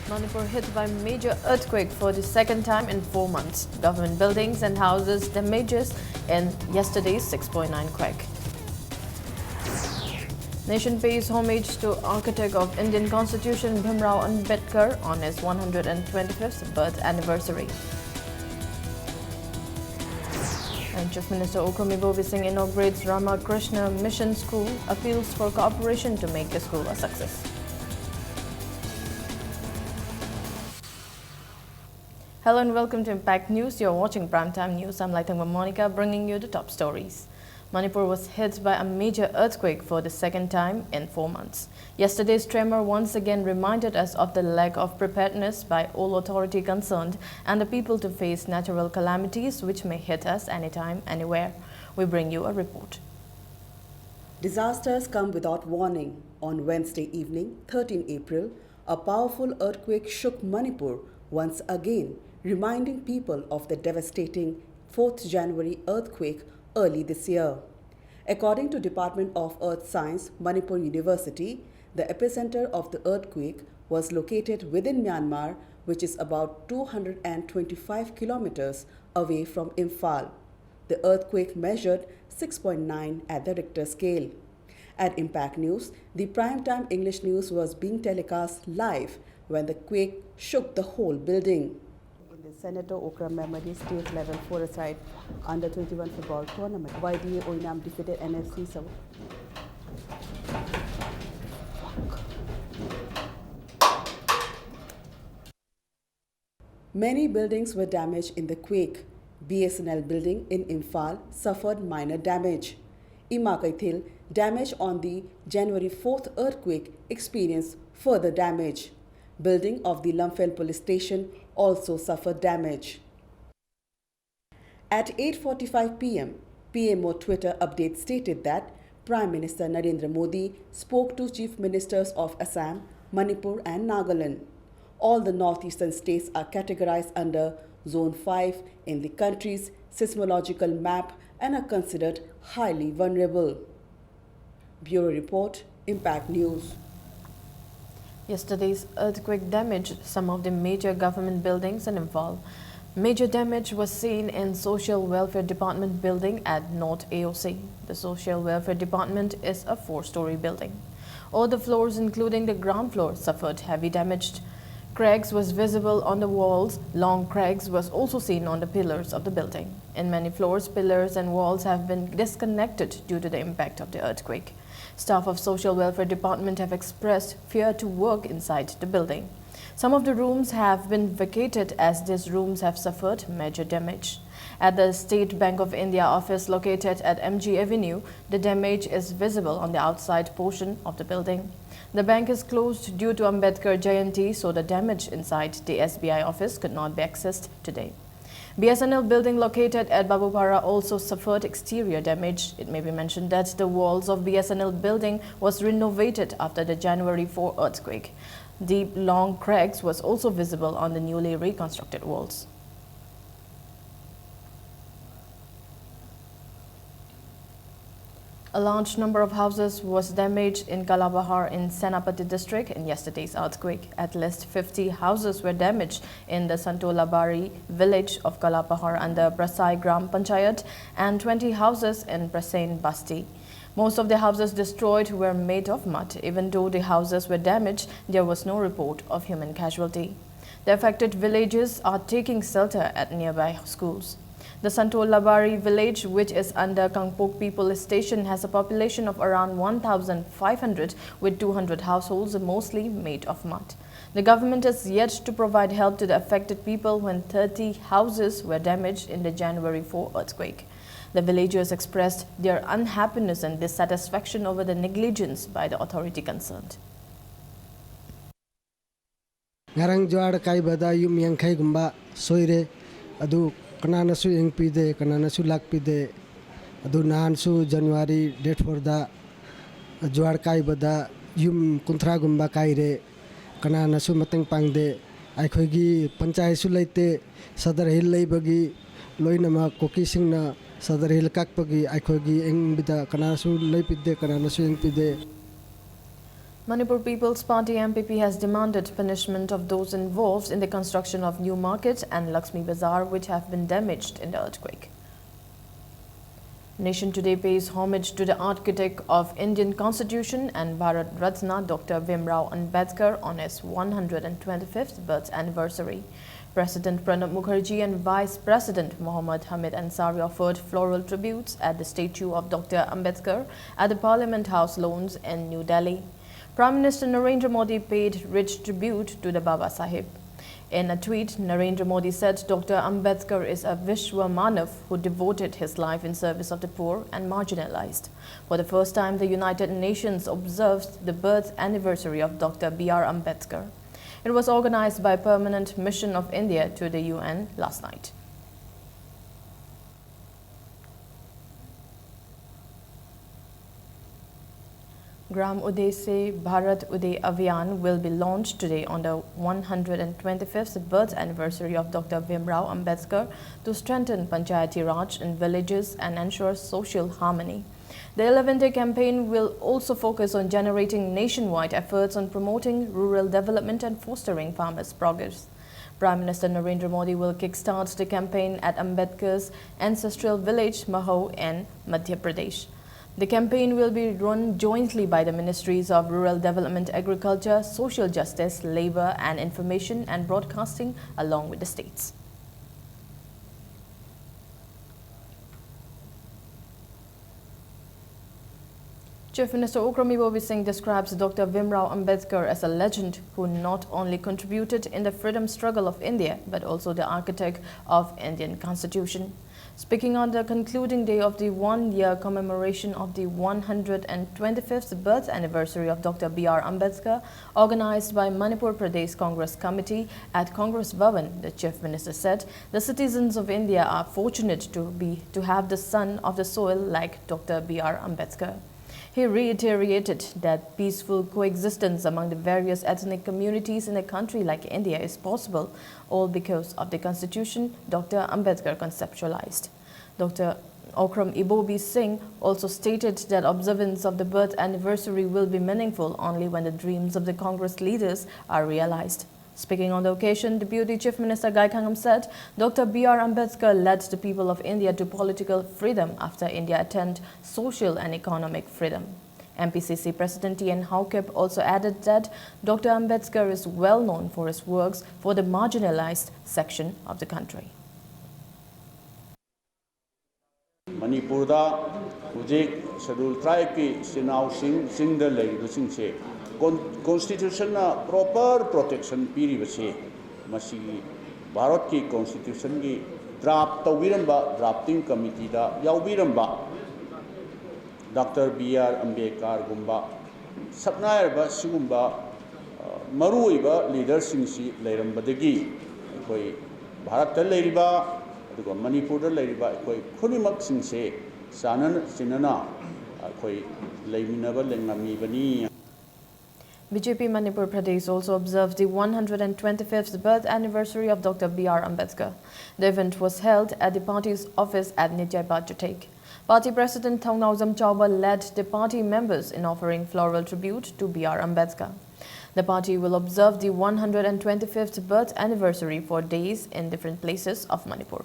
Manipur hit by major earthquake for the second time in 4 months. Government buildings and houses damages in yesterday's 6.9 quake. Nation pays homage to architect of Indian Constitution Bhimrao Ambedkar on his 125th birth anniversary. And Chief Minister Ukhrumi Bobby Singh inaugurates Ramakrishna Mission School, appeals for cooperation to make the school a success. Hello and welcome to Impact News. You're watching Primetime News. I'm Laitangwa Monica, bringing you the top stories. Manipur was hit by a major earthquake for the second time in 4 months. Yesterday's tremor once again reminded us of the lack of preparedness by all authority concerned and the people to face natural calamities which may hit us anytime, anywhere. We bring you a report. Disasters come without warning. On Wednesday evening, 13 April, a powerful earthquake shook Manipur once again, reminding people of the devastating 4th January earthquake early this year. According to Department of Earth Science, Manipur University, the epicenter of the earthquake was located within Myanmar, which is about 225 kilometers away from Imphal. The earthquake measured 6.9 at the Richter scale. At Impact News, the primetime English news was being telecast live when the quake shook the whole building. In the Senator Okram Memory State Level 4-a-side Under 21 football tournament, YDA Oinam defeated NFC South. Many buildings were damaged in the quake. BSNL building in Imphal suffered minor damage. Imakaithil, damage on the January 4th earthquake, experienced further damage. Building of the Lumphel police station also suffered damage. At 8:45 p.m., PMO Twitter update stated that Prime Minister Narendra Modi spoke to Chief Ministers of Assam, Manipur and Nagaland. All the northeastern states are categorized under Zone 5 in the country's seismological map and are considered highly vulnerable. Bureau Report, Impact News. Yesterday's earthquake damaged some of the major government buildings in Imphal. Major damage was seen in Social Welfare Department building at North AOC. The Social Welfare Department is a 4-story building. All the floors, including the ground floor, suffered heavy damage. Cracks was visible on the walls. Long cracks was also seen on the pillars of the building. In many floors, pillars and walls have been disconnected due to the impact of the earthquake. Staff of Social Welfare Department have expressed fear to work inside the building. Some of the rooms have been vacated as these rooms have suffered major damage. At the State Bank of India office located at MG Avenue, the damage is visible on the outside portion of the building. The bank is closed due to Ambedkar Jayanti, so the damage inside the SBI office could not be accessed today. BSNL building located at Babupara also suffered exterior damage. It may be mentioned that the walls of BSNL building was renovated after the January 4 earthquake. Deep, long cracks was also visible on the newly reconstructed walls. A large number of houses was damaged in Kalabahar in Senapati district in yesterday's earthquake. At least 50 houses were damaged in the Santolabari village of Kalabahar under Prasai Gram Panchayat and 20 houses in Prasain Basti. Most of the houses destroyed were made of mud. Even though the houses were damaged, there was no report of human casualty. The affected villages are taking shelter at nearby schools. The Santolabari village, which is under Kangpokpi police station, has a population of around 1,500 with 200 households, mostly made of mud. The government is yet to provide help to the affected people when 30 houses were damaged in the January 4 earthquake. The villagers expressed their unhappiness and dissatisfaction over the negligence by the authority concerned. Ngarang juar kai bada yum yang kai gumba soire adu kanana su yang pide kanana su lak pide adu nan su January date for da juar kai bada yum kuntra gumba kai re kanana su mateng pangde ai khoi gi panchayat su leite sadar hil lei bagi loinama koki singna sadar hil kak pagi ai khoi gi eng bida kanana su lei pide kanana su yang pide. Manipur People's Party MPP has demanded punishment of those involved in the construction of New Market and Lakshmi Bazaar, which have been damaged in the earthquake. Nation today pays homage to the architect of Indian Constitution and Bharat Ratna Dr. Bhimrao Ambedkar on his 125th birth anniversary. President Pranab Mukherjee and Vice President Mohammad Hamid Ansari offered floral tributes at the statue of Dr. Ambedkar at the Parliament House Lawns in New Delhi. Prime Minister Narendra Modi paid rich tribute to the Baba Sahib. In a tweet, Narendra Modi said Dr. Ambedkar is a Vishwa Manav who devoted his life in service of the poor and marginalized. For the first time, the United Nations observed the birth anniversary of Dr. B.R. Ambedkar. It was organized by Permanent Mission of India to the UN last night. Gram Uday Se Bharat Uday Abhiyan will be launched today on the 125th birth anniversary of Dr. Bhimrao Ambedkar to strengthen Panchayati Raj in villages and ensure social harmony. The 11-day campaign will also focus on generating nationwide efforts on promoting rural development and fostering farmers' progress. Prime Minister Narendra Modi will kickstart the campaign at Ambedkar's ancestral village Mahou in Madhya Pradesh. The campaign will be run jointly by the Ministries of Rural Development, Agriculture, Social Justice, Labour and Information and Broadcasting along with the states. Chief Minister Okram Ibobi Singh describes Dr. Bhimrao Ambedkar as a legend who not only contributed in the freedom struggle of India but also the architect of Indian Constitution. Speaking on the concluding day of the one-year commemoration of the 125th birth anniversary of Dr. B.R. Ambedkar, organized by Manipur Pradesh Congress Committee at Congress Bhavan, the Chief Minister said the citizens of India are fortunate to have the son of the soil like Dr. B.R. Ambedkar. He reiterated that peaceful coexistence among the various ethnic communities in a country like India is possible, all because of the constitution Dr. Ambedkar conceptualized. Dr. Okram Ibobi Singh also stated that observance of the birth anniversary will be meaningful only when the dreams of the Congress leaders are realized. Speaking on the occasion, Deputy Chief Minister Gai Khangam said Dr. B.R. Ambedkar led the people of India to political freedom after India attained social and economic freedom. MPCC President T.N. Haukip also added that Dr. Ambedkar is well known for his works for the marginalized section of the country. Manipurda hujik schedule tribe ki sinau sing da lei du sing che constitution na proper protection piri basi masi Bharat ki constitution ki draft tawiramba drafting committee da yaubiramba Dr. B.R. Ambedkar gumba saknair ba sigumba marui ba leader sing si leirambadagi koi Bharat ta leiriba aduga Manipur da leiriba koi khunimak sing se sanan sinana koi leiminaba lengami bani. BJP Manipur Pradesh also observed the 125th birth anniversary of Dr. B.R. Ambedkar. The event was held at the party's office at Nijai Bajatek. Party President Thongnauzam Chauba led the party members in offering floral tribute to B.R. Ambedkar. The party will observe the 125th birth anniversary for days in different places of Manipur.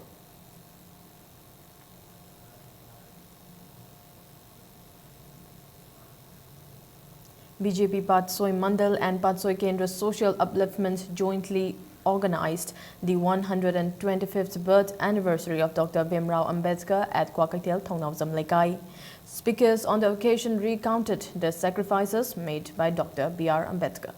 BJP Patsoi Mandal and Patsoi Kendra Social Upliftment jointly organized the 125th birth anniversary of Dr. Bhimrao Ambedkar at Kwakatel, Thongnauzam Lekai. Speakers on the occasion recounted the sacrifices made by Dr. B.R. Ambedkar.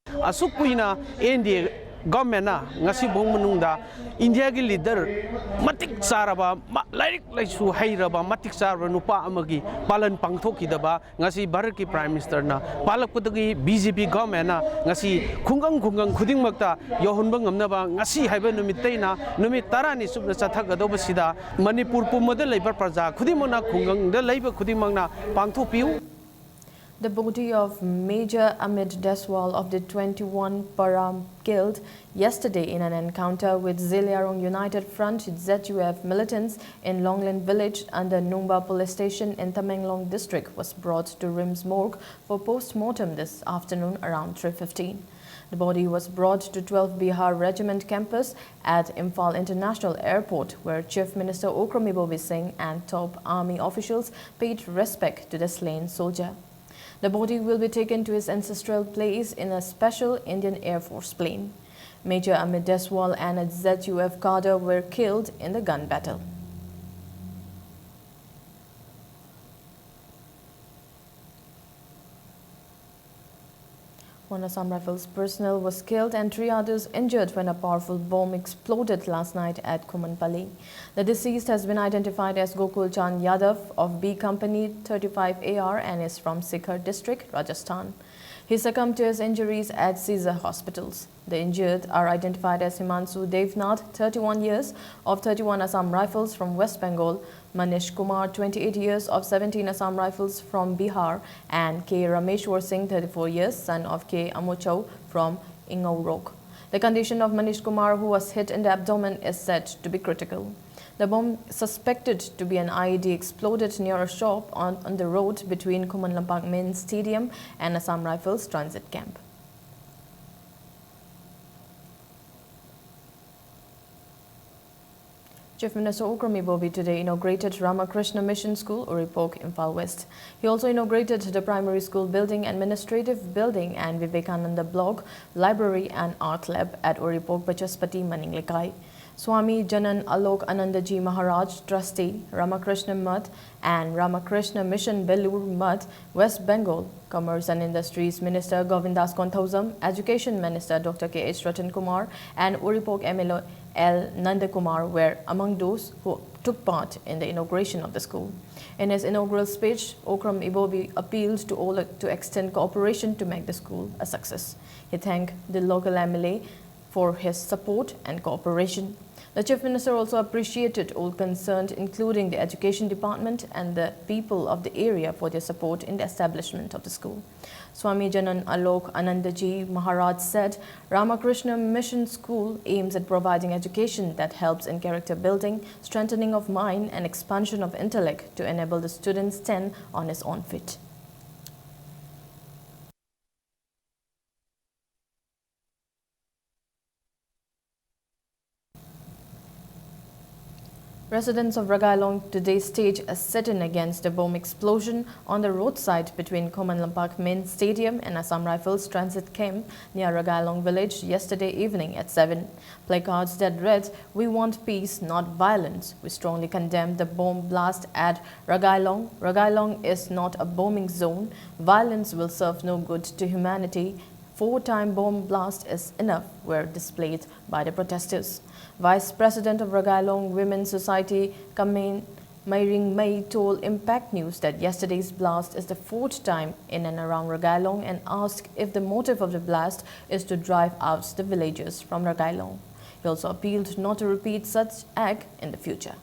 Asukpuina India government na ngasi bong manungda India ki leader matik saraba like su hairaba matik saraba nupa amagi palan pangthoki daba ngasi Bharat ki prime minister na palakputagi BJP government na ngasi khungang khuding makta yohunba ngamnaba ngasi haiba numitai na numit tarani subna chathagadoba sida Manipur pumada leibar praja khudimona khungang da leiba khudimangna pangthopiu. The body of Major Amit Deswal of the 21 Param killed yesterday in an encounter with Ziliarong United Front ZUF militants in Longland village under Numba police station in Tamenglong district was brought to RIMS morgue for post-mortem this afternoon around 3:15. The body was brought to 12 Bihar Regiment campus at Imphal International Airport, where Chief Minister Okram Ibobi Singh and top army officials paid respect to the slain soldier. The body will be taken to his ancestral place in a special Indian Air Force plane. Major Amit Deswal and a ZUF cadre were killed in the gun battle. One Assam Rifles personnel was killed and 3 others injured when a powerful bomb exploded last night at Kumanpally. The deceased has been identified as Gokul Chand Yadav of B Company 35 AR and is from Sikar district, Rajasthan. He succumbed to his injuries at Caesar hospitals. The injured are identified as Himansu Devnath, 31 years, of 31 Assam Rifles from West Bengal, Manish Kumar, 28 years, of 17 Assam Rifles from Bihar, and K. Rameshwar Singh, 34 years, son of K. Amochau from Ingaurok. The condition of Manish Kumar, who was hit in the abdomen, is said to be critical. The bomb, suspected to be an IED, exploded near a shop on the road between Kuman Lampak Main Stadium and Assam Rifles Transit Camp. Chief Minister Okram Ibobi today inaugurated Ramakrishna Mission School, Uripok, Imphal West. He also inaugurated the primary school building, administrative building and Vivekananda Block, library and art lab at Uripok, Bachaspati, Maninglekai. Swami Janan Alok Anandaji Maharaj, Trustee, Ramakrishna Math and Ramakrishna Mission Belur Math, West Bengal, Commerce and Industries Minister Govindas Konthausam, Education Minister Dr. K.H. Ratan Kumar and Uripok MLO L. Nandakumar were among those who took part in the inauguration of the school. In his inaugural speech, Okram Ibobi appealed to all to extend cooperation to make the school a success. He thanked the local MLA for his support and cooperation. The Chief Minister also appreciated all concerned, including the Education Department and the people of the area, for their support in the establishment of the school. Swami Janan Alok Anandaji Maharaj said, Ramakrishna Mission School aims at providing education that helps in character building, strengthening of mind and expansion of intellect to enable the students stand on his own feet. Residents of Ragailong today staged a sit-in against the bomb explosion on the roadside between Kuman Lampak Main Stadium and Assam Rifles Transit Camp near Ragailong village yesterday evening at 7. Placards that read, "We want peace, not violence." We strongly condemn the bomb blast at Ragailong. Ragailong is not a bombing zone. Violence will serve no good to humanity. 4-time bomb blast is enough were displayed by the protesters. Vice President of Ragailong Women's Society, Kamen Mairing May, told Impact News that yesterday's blast is the 4th time in and around Ragailong and asked if the motive of the blast is to drive out the villagers from Ragailong. He also appealed not to repeat such act in the future.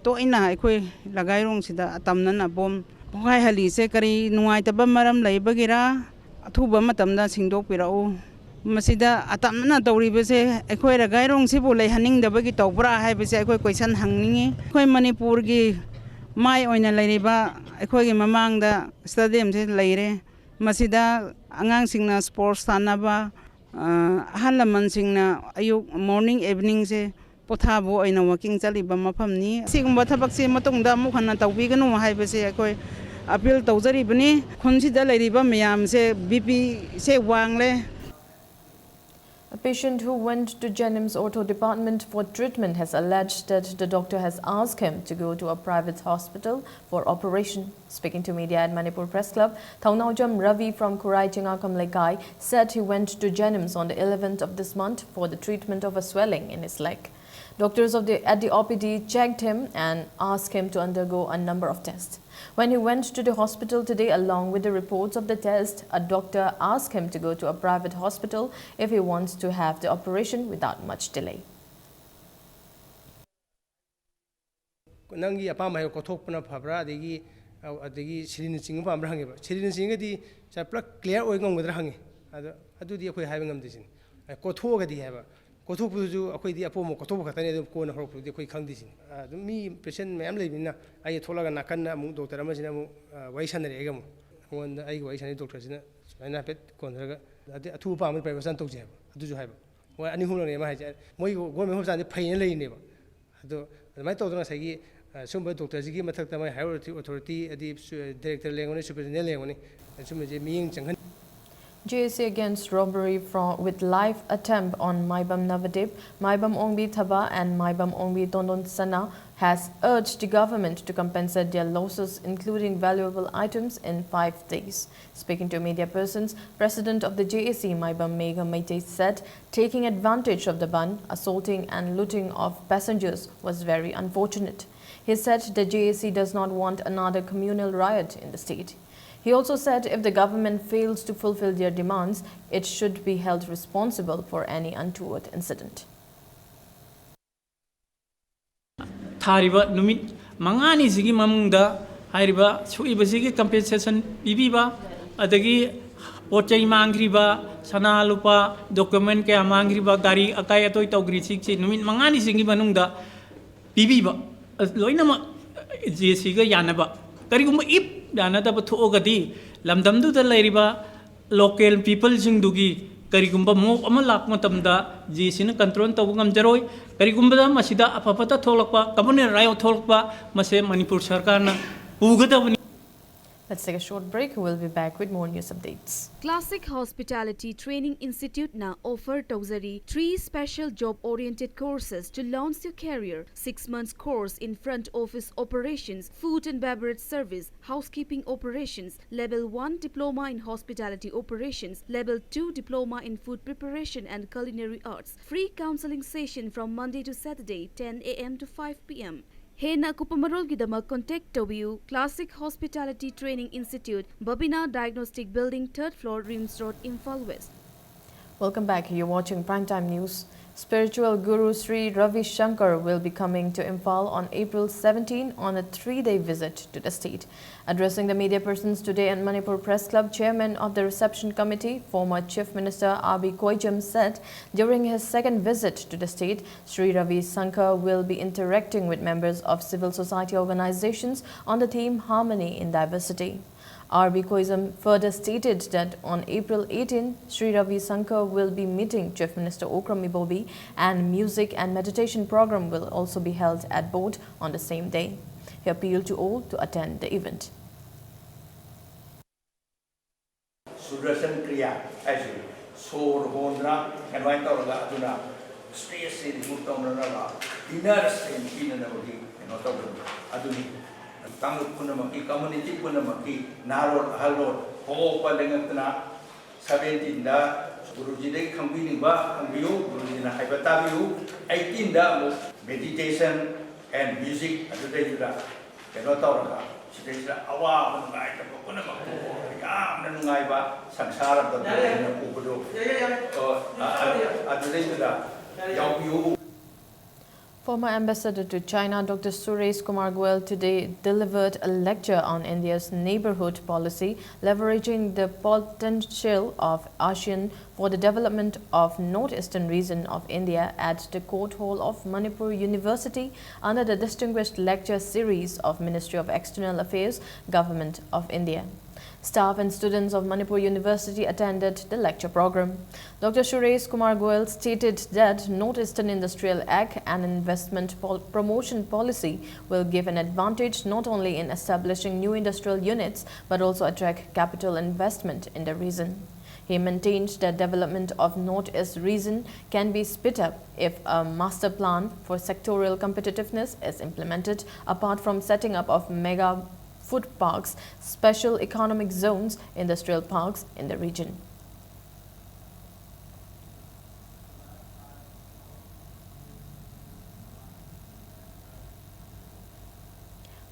Toina aikoi Ragailong sida atamna na bom Hokai hali se kari nuai taba maram laibagira athuba matamda singdok pirau masida atamna tawribase aikoi Ragailong sibu leihaning dabagi tawbra haibase aikoi question hangningi aikoi Manipur gi mai oina lairiba aikoi gi mamangda stadium se leire masida angang singna sports sanaba halaman singna ayuk morning evening se pothabo oina walking chaliba mafamni sigumba thabak se matungda mukhana tawbiganu haibase aikoi appeal tawjaribani khonsida lairiba mayam se BP se wangle. A patient who went to Jennings Ortho Department for treatment has alleged that the doctor has asked him to go to a private hospital for operation. Speaking to media at Manipur Press Club, Thaunaujam Ravi from Kurai Chingakam Lekai said he went to Jennings on the 11th of this month for the treatment of a swelling in his leg. Doctors at the OPD checked him and asked him to undergo a number of tests. When he went to the hospital today, along with the reports of the test, a doctor asked him to go to a private hospital if he wants to have the operation without much delay. Nangi apama ko thokpana phabra degi ꯑꯗꯒꯤ ꯁꯤꯂꯤꯟ ꯆꯤꯡꯕ ꯄꯥꯝꯕ꯭ꯔꯥ ꯍꯪꯉꯦꯕ ꯁꯤꯂꯤꯟ ꯆꯤꯡꯒꯗꯤ ꯄꯨꯂꯞ clear ꯑꯣꯏ ꯉꯝꯒꯗ꯭ꯔꯥ ꯍꯪꯉꯦ ꯑꯗꯨꯗꯤ ꯑꯩꯈꯣꯏ ꯍꯥꯏꯕ ꯉꯝꯗꯦꯁꯤꯅꯤ ꯀꯣꯊꯣꯛꯑꯒꯗꯤ ꯍꯥꯏꯕ ꯀꯣꯊꯣꯛꯄꯗꯨꯁꯨ ꯑꯩꯈꯣꯏꯗꯤ ꯑꯄꯣꯝꯕ ꯀꯣꯊꯣꯛꯄ ꯈꯛꯇꯅꯤ ꯑꯗꯨꯝ ꯀꯣꯟꯅ ꯍꯧꯔꯛꯄꯗꯨꯗꯤ ꯑꯩꯈꯣꯏ ꯈꯪꯗꯦꯁꯤꯅꯤ ꯑꯗꯨꯝ ꯃꯤ ꯄꯦꯁꯦꯟ ꯃꯌꯥꯝ ꯂꯩꯕꯅꯤꯅ ꯑꯩ ꯊꯣꯛꯂꯒ ꯅꯥꯀꯟꯗ ꯑꯃꯨꯛ ꯗꯣꯛꯇꯔ ꯑꯃꯁꯤꯅ ꯑꯃꯨꯛ ꯋꯥꯔꯤ ꯁꯥꯟꯅꯔꯦ ꯑꯩꯒ ꯑꯃꯨꯛ ꯑꯩꯉꯣꯟꯗ ꯑꯩꯒ ꯋꯥꯔꯤ ꯁꯥꯟꯅꯩ ꯗꯣꯛꯇꯔꯁꯤꯅ ꯁꯨꯃꯥꯏꯅ ꯍꯥꯏꯐꯦꯠ ꯀꯣꯟꯊꯔꯒ ꯑꯊꯨꯕ ꯄꯥꯝꯕꯗꯤ ꯄ꯭ꯔꯥꯏꯚꯦꯠ ꯍꯣꯁꯄꯤꯇꯥꯜ ꯇꯧꯁꯦ ꯍꯥꯏꯕ ꯑꯗꯨꯁꯨ ꯍꯥꯏꯕ ꯃꯣꯏ ꯑꯅꯤ ꯑꯍꯨꯝꯂꯛꯅꯦ ꯑꯃ ꯍꯥꯏꯁꯦ ꯃꯣꯏ ꯒꯣꯔꯃꯦꯟ ꯍꯣꯁꯄꯤꯇꯥꯜꯗꯤ ꯐꯩꯅ ꯂꯩꯔꯤꯅꯦꯕ ꯑꯗꯣ ꯑꯗꯨꯃꯥꯏꯅ ꯇꯧꯗꯅ ꯉꯁꯥꯏꯒꯤ ꯁꯨꯝꯕ ꯗꯣꯛꯇꯔꯁꯤꯒꯤ ꯃꯊꯛꯇ ꯃꯣꯏ ꯍꯥꯏꯌꯔ ꯑꯣꯊꯣꯔꯤꯇꯤ ꯍꯥꯏꯗꯤ ꯗꯥꯏꯔꯦꯛꯇꯔ ꯂꯩꯔꯝꯒꯅꯤ ꯁꯨꯄꯔꯤꯟꯇꯦꯟꯗꯦꯟ ꯂꯩꯔꯝꯒꯅꯤ ꯁꯨꯝꯕꯁꯦ ꯃꯤꯠꯌꯦꯡ ꯆꯪꯍꯟ JAC against robbery with live attempt on Maibam Navadip, Maibam Ongbi Thaba and Maibam Ongbi Tondon Sana has urged the government to compensate their losses, including valuable items, in 5 days. Speaking to media persons, President of the JAC, Maibam Megha Maite, said taking advantage of the ban, assaulting and looting of passengers was very unfortunate. He said the JAC does not want another communal riot in the state. He also said if the government fails to fulfill their demands, it should be held responsible for any untoward incident. Thariba numit mangani sigi mamungda hairiba suiba sigi compensation bibiba adagi pochai mangriba sana lupa document ke mangriba gari akai atoi tawgri sigi numit mangani sigi manungda bibiba loina ma JAC ga yanaba karigumba ip dana da bathuogadi lamdamdu da lairiba local people jingdugi karigumba mo ama lak matamda JAC na control taw ngamjaroi karigumba da masida apapata tholakpa kamune rayo tholakpa mase Manipur sarkar na ugadawani. Let's take a short break. We'll be back with more news updates. Classic Hospitality Training Institute now offer Tawzari 3 special job-oriented courses to launch your career. 6 months course in front office operations, food and beverage service, housekeeping operations, level 1 diploma in hospitality operations, level 2 diploma in food preparation and culinary arts. Free counseling session from Monday to Saturday 10 a.m. to 5 p.m. Hena Kupamarol Gidama contact W Classic Hospitality Training Institute, Babina Diagnostic Building, 3rd floor, Rims Road, Imphal West. Welcome back. You're watching Primetime News. Spiritual Guru Sri Ravi Shankar will be coming to Imphal on April 17 on a 3-day visit to the state. Addressing the media persons today at Manipur Press Club, Chairman of the Reception Committee, former Chief Minister R.B. Koijam said during his second visit to the state, Sri Ravi Shankar will be interacting with members of civil society organizations on the theme Harmony in Diversity. R.B. Koijam further stated that on April 18, Sri Ravi Shankar will be meeting Chief Minister Okram Ibobi and music and meditation program will also be held at both on the same day. He appealed to all to attend the event. Sudarshan Kriya, as you saw Hondra and White Aura Aduna, stress in the Mutamana, dinner in and Aduni. Tamu Punamaki, community Punamaki, Narod, Halod, Ho Palangatana, 17 da, Guruji Kambini Ba, Kambiu, Gurujina Hypatabu, 18 da, meditation and music at the Dayuda, Kenotora, Shidra, Awa, Night of Punamako, Yam, and Naiba, Sansara, the Ubudu, at the Dayuda, Yamu. Former Ambassador to China, Dr. Suresh Kumar Goel, today delivered a lecture on India's neighborhood policy, leveraging the potential of ASEAN for the development of northeastern region of India at the Court Hall of Manipur University under the Distinguished Lecture Series of Ministry of External Affairs, Government of India. Staff and students of Manipur University attended the lecture program. Dr. Suresh Kumar Goel stated that Northeastern Industrial Act and Investment Promotion Policy will give an advantage not only in establishing new industrial units but also attract capital investment in the region. He maintained that development of Northeast region can be sped up if a master plan for sectorial competitiveness is implemented, apart from setting up of mega food parks, special economic zones, industrial parks in the region.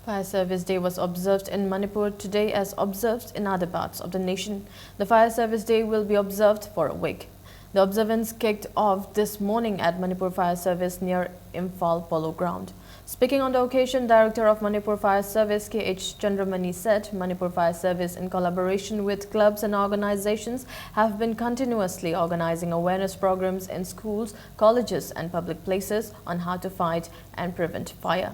Fire Service Day was observed in Manipur today as observed in other parts of the nation. The Fire Service Day will be observed for a week. The observance kicked off this morning at Manipur Fire Service near Imphal Polo Ground. Speaking on the occasion, Director of Manipur Fire Service K.H. Chandramani said Manipur Fire Service, in collaboration with clubs and organizations, have been continuously organizing awareness programs in schools, colleges and public places on how to fight and prevent fire.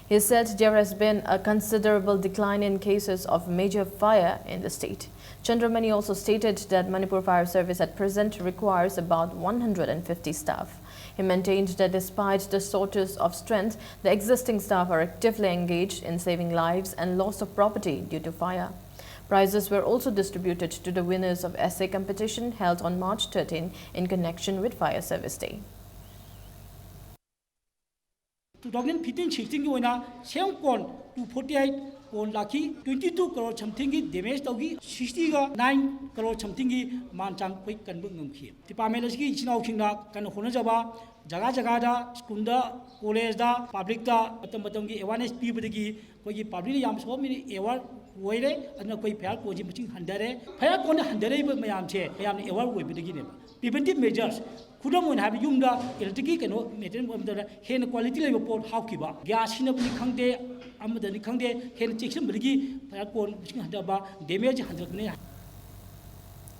He said there has been a considerable decline in cases of major fire in the state. Chandramani also stated that Manipur Fire Service at present requires about 150 staff. He maintained that despite the shortage of strength, the existing staff are actively engaged in saving lives and loss of property due to fire. Prizes were also distributed to the winners of essay competition held on March 13 in connection with Fire Service Day. 2015-16 की ओइना same कोन 248 कोन lucky 22 crore something की damage तौगी 60 का 9 crore something की मानचांग कोई कनबु ngमखि department असगी इचिनाउ खिंगना कन होनजबा जगह जगह दा school दा कॉलेज दा पब्लिक दा मतम की अवेयरनेस पीबदगी कोई पब्लिक याम सो मिनि अवेयर ओइरे अदना कोई फेयर कोजी मचिंग हंदरे फेयर कोन हंदरे मयाम छे मयाम अवेयर ओइबदगी ने प्रिवेंटिव मेजर्स खुदम ओइन हाबि युमदा इलेक्ट्रिक केनो मेटेरियल ओमदा हेन क्वालिटी लेबो पोट हाउकिबा ग्यास सिनबनि खंगदे अमदनि खंगदे हेन चेक्सनबदगी फेयर कोन मचिंग हंदबा डैमेज हंदकने.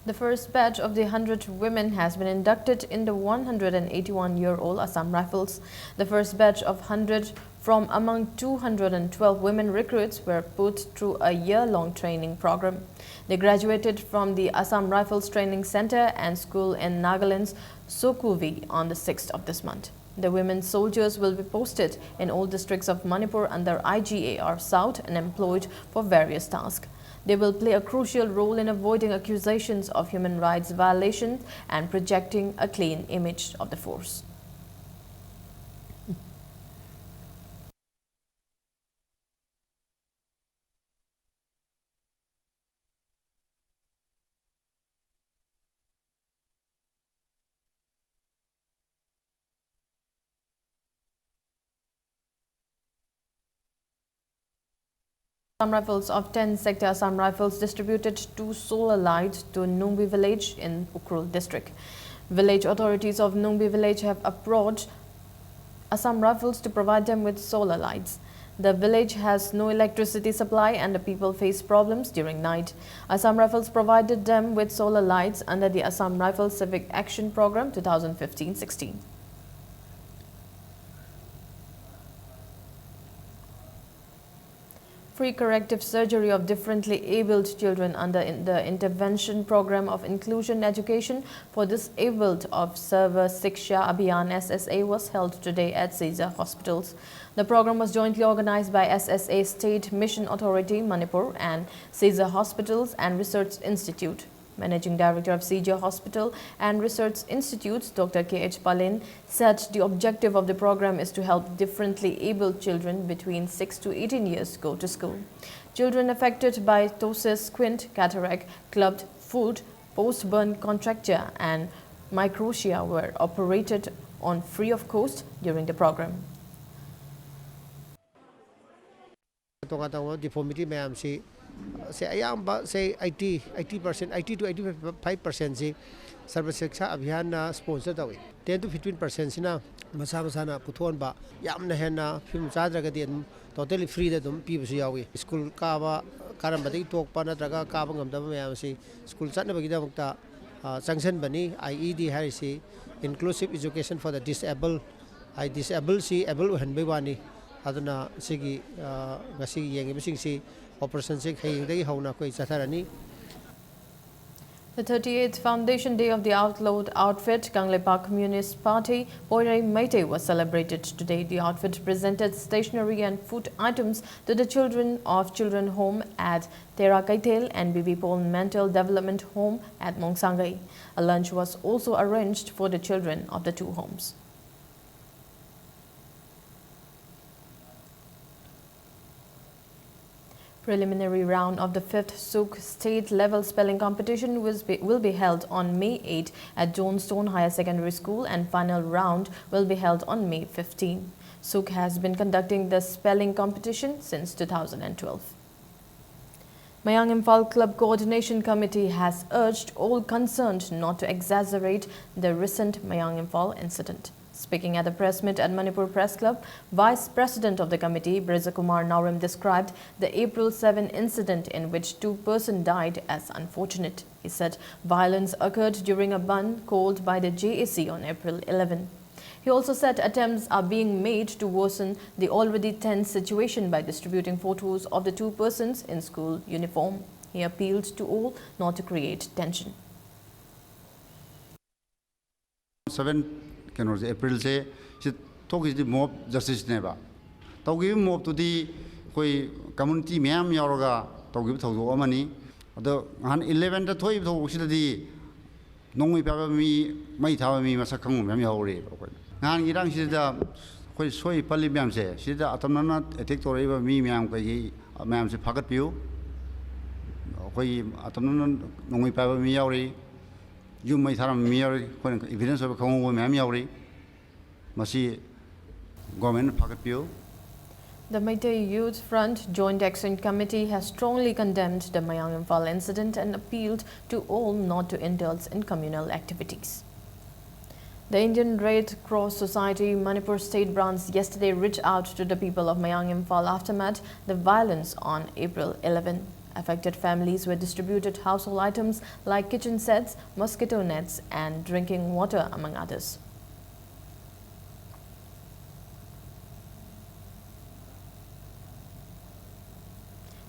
The first batch of the 100 women has been inducted in the 181-year-old Assam Rifles. The first batch of 100 from among 212 women recruits were put through a year-long training program. They graduated from the Assam Rifles Training Center and School in Nagaland's Sokuvi on the 6th of this month. The women soldiers will be posted in all districts of Manipur under IGAR South and employed for various tasks. They will play a crucial role in avoiding accusations of human rights violations and projecting a clean image of the force. Assam Rifles of 10 Sector Assam Rifles distributed 2 solar lights to Nungbi village in Ukhrul district. Village authorities of Nungbi village have approached Assam Rifles to provide them with solar lights. The village has no electricity supply and the people face problems during night. Assam Rifles provided them with solar lights under the Assam Rifles Civic Action Program 2015-16. Free corrective surgery of differently abled children under the intervention program of inclusion education for disabled of Sarva Siksha Abhiyan SSA was held today at Caesar Hospitals. The program was jointly organized by SSA State Mission Authority Manipur and Caesar Hospitals and Research Institute. Managing Director of Caesar Hospital and Research Institutes, Dr. K.H. Palin, said the objective of the program is to help differently abled children between 6 to 18 years go to school. Children affected by ptosis, squint, cataract, clubbed foot, post-burn contracture and microtia were operated on free of cost during the program. Say ayamba say 80 to 85% si Sarva Siksha Abhiyan sponsor dawi 10 to 15% sina masa na puthon ba yamna hena film chadragadi totally free da dum pi busu yawi school ka ba karam badi tok pa na traga ka ba ngamda mayam si school chatna bagi da mukta sanction bani IED harisi inclusive education for the disabled I disabled si able han bewani aduna sigi gasi yengi bising si The 38th Foundation Day of the outlawed outfit Kanglepa Communist Party Poirai Meitei was celebrated today. The outfit presented stationery and food items to the children of Children Home at Tera Kaitel and Bibi Paul Mental Development Home at Mongsangai. A lunch was also arranged for the children of the two homes. Preliminary round of the 5th Suk State Level Spelling Competition will be held on May 8 at Johnstone Higher Secondary School and final round will be held on May 15. Suk has been conducting the spelling competition since 2012. Mayang Imphal Club Coordination Committee has urged all concerned not to exaggerate the recent Mayang Imphal incident. Speaking at the press meet at Manipur Press Club, Vice President of the committee, Brijakumar Naurim, described the April 7 incident in which 2 persons died as unfortunate. He said violence occurred during a band called by the JAC on April 11. He also said attempts are being made to worsen the already tense situation by distributing photos of the 2 persons in school uniform. He appealed to all not to create tension. 7 April se talk is the mob justice neba. Tawgi mob to the community meam yaroga tawgi to omani. The 11 the toy to the Nongi Pavami, my Tawami Masakang Mamori. Nan Girang is the soy Palibiam say, she's the Atamana, a take or ever me, mam's a pocket view. Atamana Nongi Pavami Yauri. You might have mere evidence of a common Mamiori, Masi government pocket view. The Meitei Youth Front Joint Action Committee has strongly condemned the Mayang Imphal incident and appealed to all not to indulge in communal activities. The Indian Red Cross Society Manipur State Branch yesterday reached out to the people of Mayang Imphal aftermath the violence on April 11. Affected families were distributed household items like kitchen sets, mosquito nets and drinking water, among others.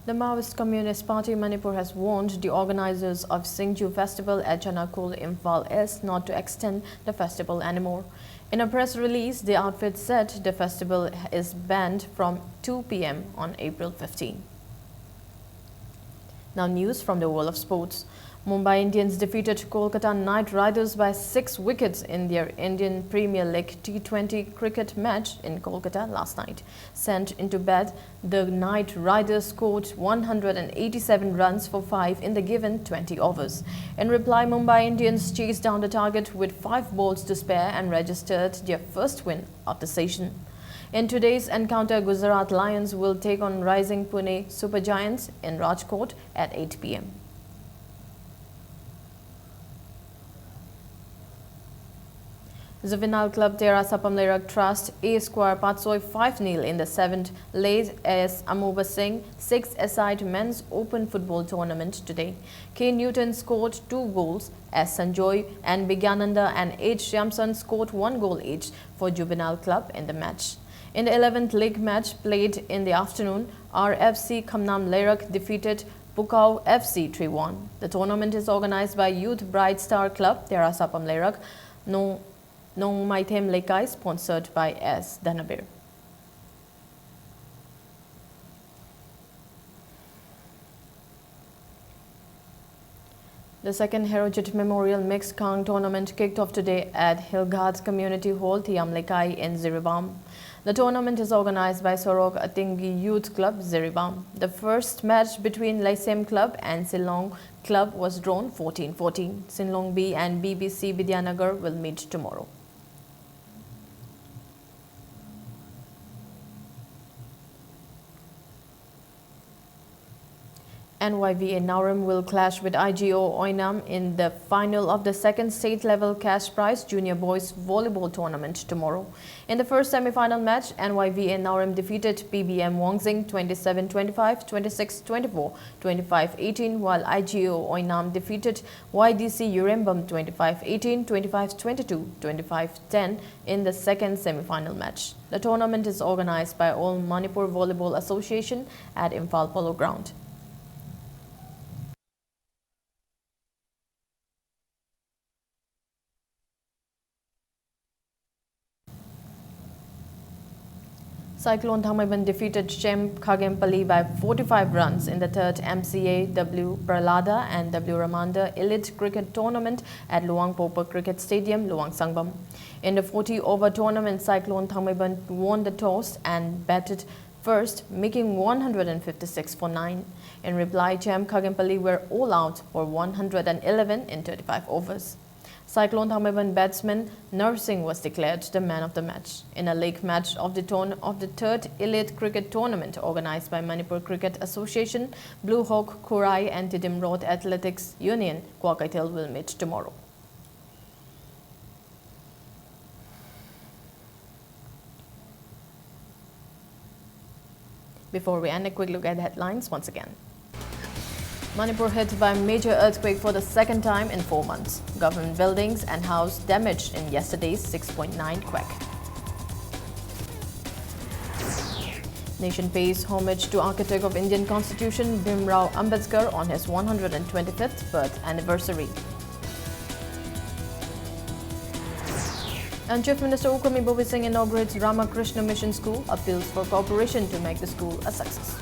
The Maoist Communist Party Manipur has warned the organizers of Singju Festival at Chanakul Imphal East not to extend the festival anymore. In a press release, the outfit said the festival is banned from 2 p.m. on April 15. Now news from the world of sports. Mumbai Indians defeated Kolkata Knight Riders by 6 wickets in their Indian Premier League T20 cricket match in Kolkata last night. Sent into bed, the Knight Riders scored 187 runs for 5 in the given 20 overs. In reply, Mumbai Indians chased down the target with 5 balls to spare and registered their first win of the season. In today's encounter, Gujarat Lions will take on rising Pune Super Giants in Rajkot at 8 p.m. Juvenile Club Tera Sapam Lerak Trust A Square Patsoi 5-0 in the 7th laid as Amoba Singh 6-a-side men's open football tournament today. K. Newton scored 2 goals as Sanjoy and Bigyananda and H. Shyamsan scored 1 goal each for Juvenile Club in the match. In the 11th league match played in the afternoon, RFC Khamnam Lerak defeated Pukau FC 3-1. The tournament is organized by Youth Bright Star Club Tera Sapam Lerak Nong Maithem Lekai, sponsored by S. Danabir. The second Herojit Memorial Mixed Kang tournament kicked off today at Hilghat Community Hall, Thiam Lekai in Ziribam. The tournament is organized by Sorok Atingi Youth Club, Ziribam. The first match between Laisem Club and Silong Club was drawn 14-14. Silong B and BBC Vidyanagar will meet tomorrow. NYVA Naurim will clash with IGO Oinam in the final of the second state-level cash prize junior boys volleyball tournament tomorrow. In the first semi-final match, NYVA Naurim defeated PBM Wangzing 27-25, 26-24, 25-18, while IGO Oinam defeated YDC Urembam 25-18, 25-22, 25-10 in the second semi-final match. The tournament is organized by All Manipur Volleyball Association at Imphal Polo Ground. Cyclone Thamaiban defeated Chem Khagempally by 45 runs in the third MCA W Pralada and W Ramanda Elite Cricket Tournament at Luang Popa Cricket Stadium, Luang Sangbam. In the 40-over tournament, Cyclone Thamaiban won the toss and batted first, making 156 for 9. In reply, Chem Khagempally were all out for 111 in 35 overs. Cyclone Thamaiban batsman Narsingh was declared the man of the match. In a league match of the third Elite Cricket Tournament organized by Manipur Cricket Association, Blue Hawk Kurai and Tidim Road Athletics Union, Kwakaitel will meet tomorrow. Before we end, a quick look at the headlines once again. Manipur hit by a major earthquake for the second time in 4 months. Government buildings and house damaged in yesterday's 6.9 quake. Nation pays homage to architect of Indian Constitution Bhimrao Ambedkar on his 125th birth anniversary. And Chief Minister Ukami Bobby Singh inaugurates Ramakrishna Mission School, appeals for cooperation to make the school a success.